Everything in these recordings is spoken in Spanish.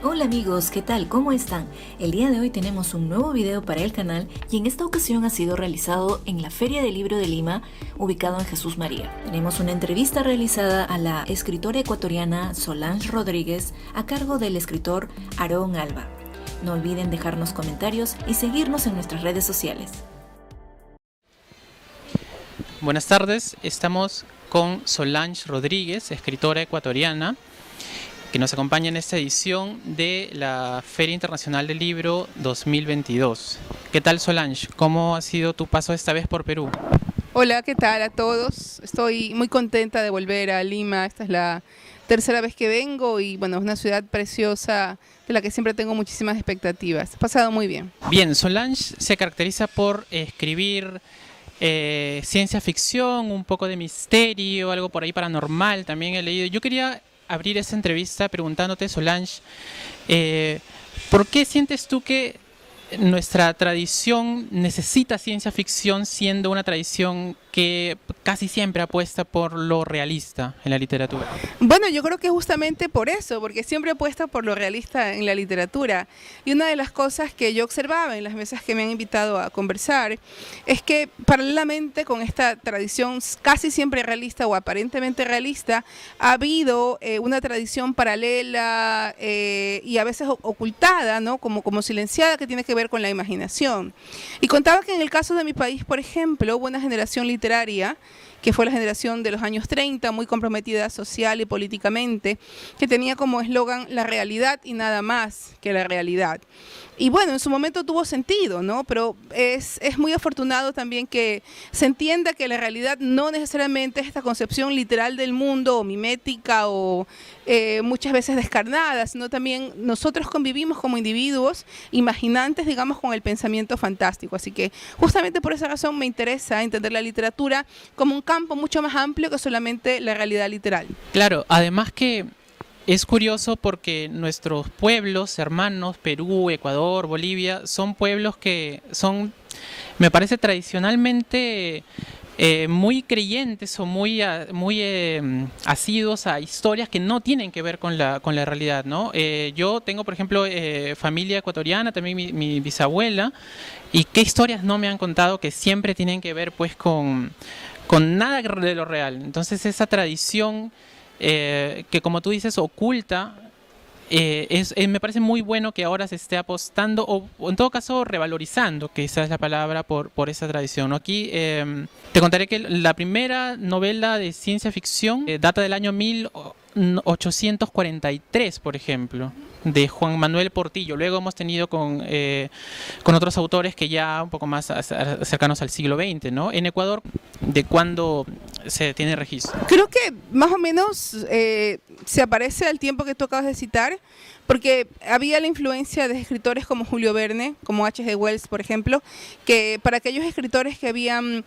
Hola amigos, ¿qué tal? ¿Cómo están? El día de hoy tenemos un nuevo video para el canal y en esta ocasión ha sido realizado en la Feria del Libro de Lima, ubicado en Jesús María. Tenemos una entrevista realizada a la escritora ecuatoriana Solange Rodríguez a cargo del escritor Aarón Alba. No olviden dejarnos comentarios y seguirnos en nuestras redes sociales. Buenas tardes, estamos con Solange Rodríguez, escritora ecuatoriana, que nos acompaña en esta edición de la Feria Internacional del Libro 2022. ¿Qué tal, Solange? ¿Cómo ha sido tu paso esta vez por Perú? Hola, ¿qué tal a todos? Estoy muy contenta de volver a Lima. Esta es la tercera vez que vengo y bueno, es una ciudad preciosa de la que siempre tengo muchísimas expectativas. He pasado muy bien. Bien, Solange se caracteriza por escribir ciencia ficción, un poco de misterio, algo por ahí paranormal, también he leído. Yo quería abrir esta entrevista preguntándote, Solange, ¿por qué sientes tú que nuestra tradición necesita ciencia ficción siendo una tradición que casi siempre apuesta por lo realista en la literatura? Bueno, yo creo que justamente por eso, porque siempre apuesta por lo realista en la literatura. Y una de las cosas que yo observaba en las mesas que me han invitado a conversar es que paralelamente con esta tradición casi siempre realista o aparentemente realista, ha habido una tradición paralela y a veces ocultada, ¿no? como silenciada, que tiene que ver con la imaginación. Y contaba que en el caso de mi país, por ejemplo, hubo una generación literaria que fue la generación de los años 30, muy comprometida social y políticamente, que tenía como eslogan la realidad y nada más que la realidad. Y bueno, en su momento tuvo sentido, ¿no? Pero es muy afortunado también que se entienda que la realidad no necesariamente es esta concepción literal del mundo o mimética o muchas veces descarnada, sino también nosotros convivimos como individuos imaginantes, digamos, con el pensamiento fantástico. Así que justamente por esa razón me interesa entender la literatura como un campo mucho más amplio que solamente la realidad literal. Claro, además que es curioso porque nuestros pueblos hermanos, Perú, Ecuador, Bolivia, son pueblos que son, me parece, tradicionalmente muy creyentes o muy asiduos a historias que no tienen que ver con la realidad, ¿no? Yo tengo, por ejemplo, familia ecuatoriana, también mi bisabuela, y qué historias no me han contado que siempre tienen que ver pues con nada de lo real. Entonces esa tradición que, como tú dices, oculta, me parece muy bueno que ahora se esté apostando o en todo caso revalorizando, que esa es la palabra, por esa tradición, ¿no? Aquí te contaré que la primera novela de ciencia ficción data del año 1843, por ejemplo, de Juan Manuel Portillo. Luego hemos tenido con otros autores que ya un poco más cercanos al siglo XX, ¿no? En Ecuador, ¿de cuándo se tiene registro? Creo que más o menos se aparece al tiempo que tú acabas de citar, porque había la influencia de escritores como Julio Verne, como H.G. Wells, por ejemplo, que para aquellos escritores que habían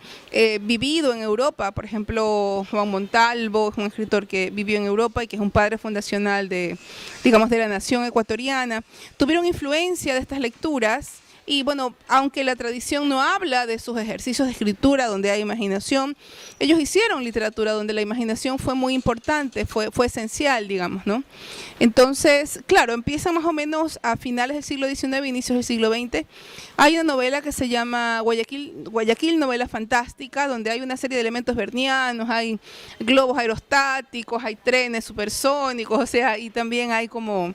vivido en Europa, por ejemplo, Juan Montalvo, un escritor que vivió en Europa y que es un padre fundacional de, digamos, de la nación ecuatoriana, tuvieron influencia de estas lecturas. Y bueno, aunque la tradición no habla de sus ejercicios de escritura donde hay imaginación, ellos hicieron literatura donde la imaginación fue muy importante, fue esencial, digamos, ¿no? Entonces, claro, empieza más o menos a finales del siglo XIX, inicios del siglo XX. Hay una novela que se llama Guayaquil, novela fantástica, donde hay una serie de elementos vernianos, hay globos aerostáticos, hay trenes supersónicos, o sea, y también hay como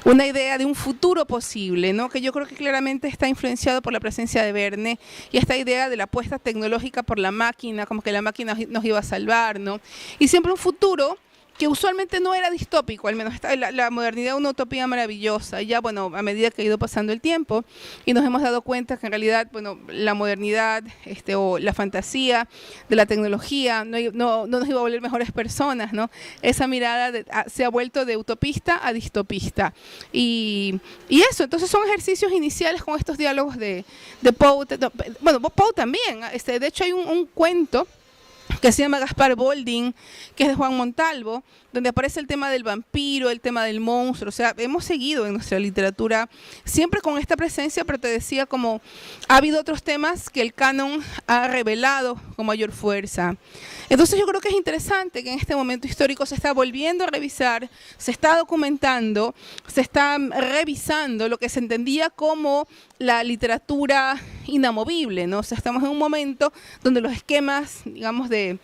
una idea de un futuro posible, ¿no? Que yo creo que claramente está influenciado por la presencia de Verne y esta idea de la apuesta tecnológica por la máquina, como que la máquina nos iba a salvar, ¿no? Y siempre un futuro que usualmente no era distópico, al menos la modernidad es una utopía maravillosa. Y ya, bueno, a medida que ha ido pasando el tiempo y nos hemos dado cuenta que en realidad, bueno, la modernidad o la fantasía de la tecnología no nos iba a volver mejores personas, ¿no? Esa mirada se ha vuelto de utopista a distopista. Y eso, entonces son ejercicios iniciales con estos diálogos de Poe. Bueno, Poe también, de hecho hay un cuento que se llama Gaspar Boldín, que es de Juan Montalvo, donde aparece el tema del vampiro, el tema del monstruo. O sea, hemos seguido en nuestra literatura siempre con esta presencia, pero te decía, como ha habido otros temas que el canon ha revelado, con mayor fuerza. Entonces yo creo que es interesante que en este momento histórico se está volviendo a revisar, se está documentando, se está revisando lo que se entendía como la literatura inamovible, ¿no? O sea, estamos en un momento donde los esquemas, digamos, del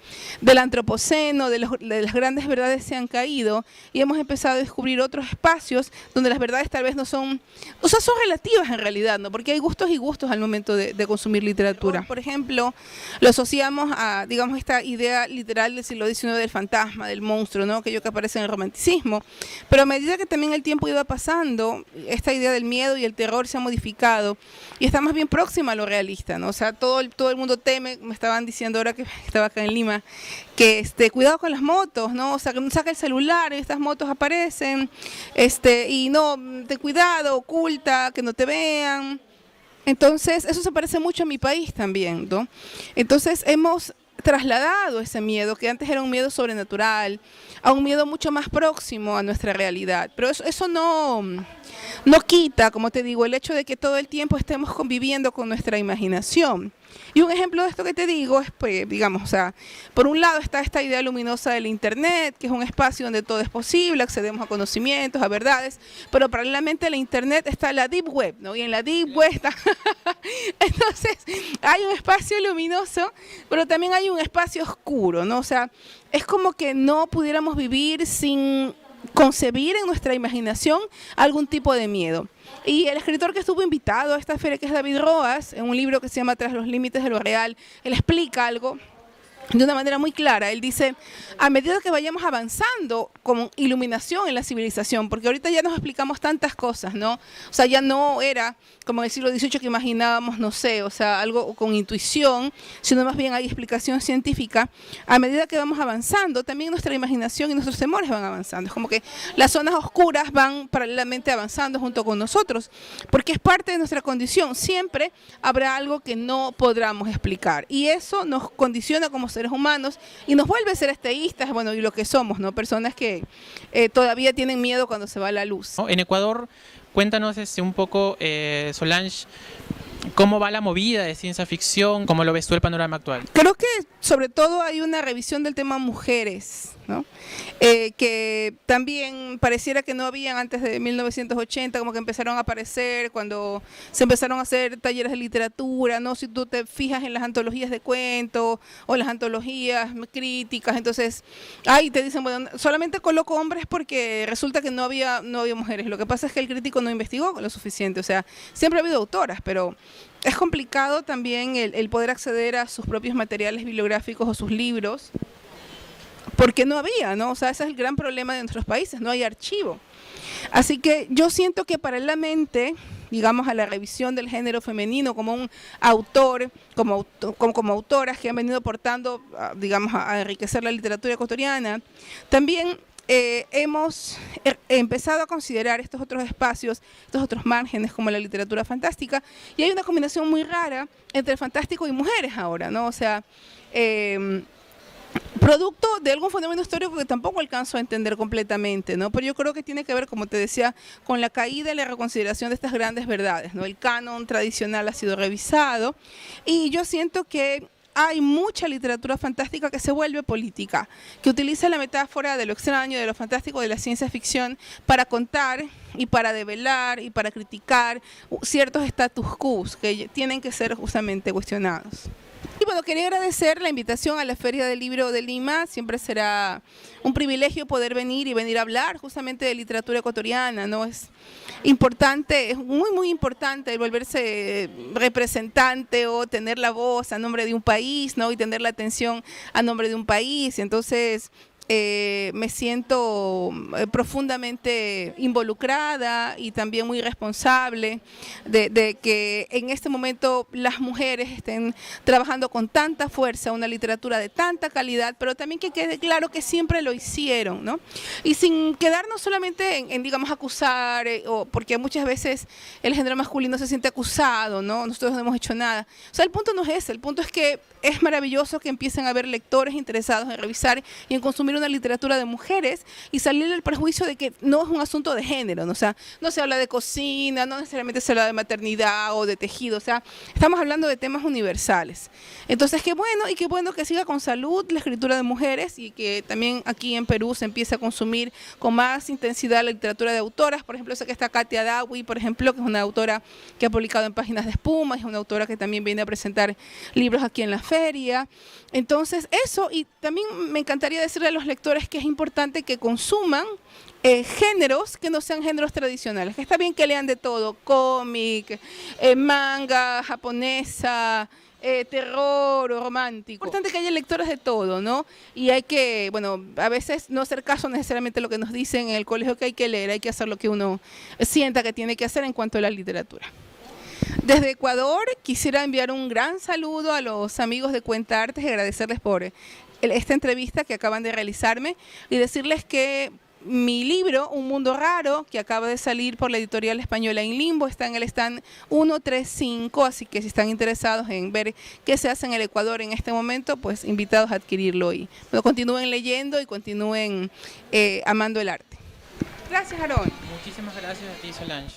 antropoceno, de las grandes verdades se han caído y hemos empezado a descubrir otros espacios donde las verdades tal vez no son, o sea, son relativas en realidad, ¿no? Porque hay gustos y gustos al momento de consumir literatura. Por ejemplo, lo asociamos a, digamos, esta idea literal del siglo XIX del fantasma, del monstruo, ¿no? Aquello que aparece en el romanticismo. Pero a medida que también el tiempo iba pasando, esta idea del miedo y el terror se ha modificado y está más bien próxima a lo realista, ¿no? O sea, todo el mundo teme, me estaban diciendo ahora que estaba acá en Lima, que cuidado con las motos, ¿no? O sea, que no saca el celular y estas motos aparecen, y no, ten cuidado, oculta, que no te vean. Entonces, eso se parece mucho a mi país también, ¿no? Entonces, hemos trasladado ese miedo, que antes era un miedo sobrenatural, a un miedo mucho más próximo a nuestra realidad. Pero eso no quita, como te digo, el hecho de que todo el tiempo estemos conviviendo con nuestra imaginación. Y un ejemplo de esto que te digo es, pues, digamos, o sea, por un lado está esta idea luminosa del Internet, que es un espacio donde todo es posible, accedemos a conocimientos, a verdades, pero paralelamente a la Internet está la Deep Web, ¿no? Y en la Deep Web está... Entonces, hay un espacio luminoso, pero también hay un espacio oscuro, ¿no? O sea, es como que no pudiéramos vivir sin concebir en nuestra imaginación algún tipo de miedo. Y el escritor que estuvo invitado a esta feria, que es David Roas, en un libro que se llama Tras los límites de lo real, él explica algo de una manera muy clara. Él dice, a medida que vayamos avanzando con iluminación en la civilización, porque ahorita ya nos explicamos tantas cosas, ¿no? O sea, ya no era como en el siglo XVIII que imaginábamos, no sé, o sea, algo con intuición, sino más bien hay explicación científica. A medida que vamos avanzando, también nuestra imaginación y nuestros temores van avanzando. Es como que las zonas oscuras van paralelamente avanzando junto con nosotros, porque es parte de nuestra condición. Siempre habrá algo que no podamos explicar, y eso nos condiciona como seres humanos y nos vuelve a ser ateístas, bueno, y lo que somos, ¿no? Personas que todavía tienen miedo cuando se va la luz. En Ecuador, cuéntanos un poco, Solange, ¿cómo va la movida de ciencia ficción? ¿Cómo lo ves tú el panorama actual? Creo que sobre todo hay una revisión del tema mujeres, ¿no? Que también pareciera que no habían antes de 1980, como que empezaron a aparecer cuando se empezaron a hacer talleres de literatura, ¿no? Si tú te fijas en las antologías de cuentos o las antologías críticas, entonces ahí te dicen, bueno, solamente coloco hombres porque resulta que no había mujeres. Lo que pasa es que el crítico no investigó lo suficiente, o sea, siempre ha habido autoras, pero es complicado también el poder acceder a sus propios materiales bibliográficos o sus libros, porque no había, ¿no? O sea, ese es el gran problema de nuestros países, no hay archivo. Así que yo siento que paralelamente, digamos, a la revisión del género femenino como un autor, como autoras que han venido aportando, digamos, a enriquecer la literatura ecuatoriana, también hemos empezado a considerar estos otros espacios, estos otros márgenes como la literatura fantástica, y hay una combinación muy rara entre fantástico y mujeres ahora, ¿no? O sea, producto de algún fenómeno histórico que tampoco alcanzo a entender completamente, ¿no? Pero yo creo que tiene que ver, como te decía, con la caída y la reconsideración de estas grandes verdades, ¿no? El canon tradicional ha sido revisado y yo siento que hay mucha literatura fantástica que se vuelve política, que utiliza la metáfora de lo extraño, de lo fantástico, de la ciencia ficción para contar y para develar y para criticar ciertos status quo que tienen que ser justamente cuestionados. Y bueno, quería agradecer la invitación a la Feria del Libro de Lima. Siempre será un privilegio poder venir a hablar justamente de literatura ecuatoriana, ¿no? Es importante, es muy importante el volverse representante o tener la voz a nombre de un país, ¿no? Y tener la atención a nombre de un país. Entonces, me siento profundamente involucrada y también muy responsable de que en este momento las mujeres estén trabajando con tanta fuerza una literatura de tanta calidad, pero también que quede claro que siempre lo hicieron, ¿no? Y sin quedarnos solamente en digamos, acusar, porque muchas veces el género masculino se siente acusado, ¿no? Nosotros no hemos hecho nada. O sea, el punto no es ese, el punto es que es maravilloso que empiecen a haber lectores interesados en revisar y en consumir una literatura de mujeres y salir del prejuicio de que no es un asunto de género, ¿no? O sea, no se habla de cocina, no necesariamente se habla de maternidad o de tejido, o sea, estamos hablando de temas universales. Entonces, qué bueno que siga con salud la escritura de mujeres y que también aquí en Perú se empiece a consumir con más intensidad la literatura de autoras. Por ejemplo, sé que está Katia Dawi, por ejemplo, que es una autora que ha publicado en Páginas de Espuma, es una autora que también viene a presentar libros aquí en la feria. Entonces, eso, y también me encantaría decirle a los lectores que es importante que consuman géneros que no sean géneros tradicionales, que está bien que lean de todo, cómic, manga, japonesa, terror o romántico. Es importante que haya lectores de todo, ¿no? Y hay que, bueno, a veces no hacer caso necesariamente a lo que nos dicen en el colegio que hay que leer, hay que hacer lo que uno sienta que tiene que hacer en cuanto a la literatura. Desde Ecuador quisiera enviar un gran saludo a los amigos de Cuenta Artes y agradecerles por esta entrevista que acaban de realizarme y decirles que mi libro, Un Mundo Raro, que acaba de salir por la editorial española Inlimbo, está en el stand 135, así que si están interesados en ver qué se hace en el Ecuador en este momento, pues invitados a adquirirlo y bueno, continúen leyendo y continúen amando el arte. Gracias, Aarón. Muchísimas gracias a ti, Solange.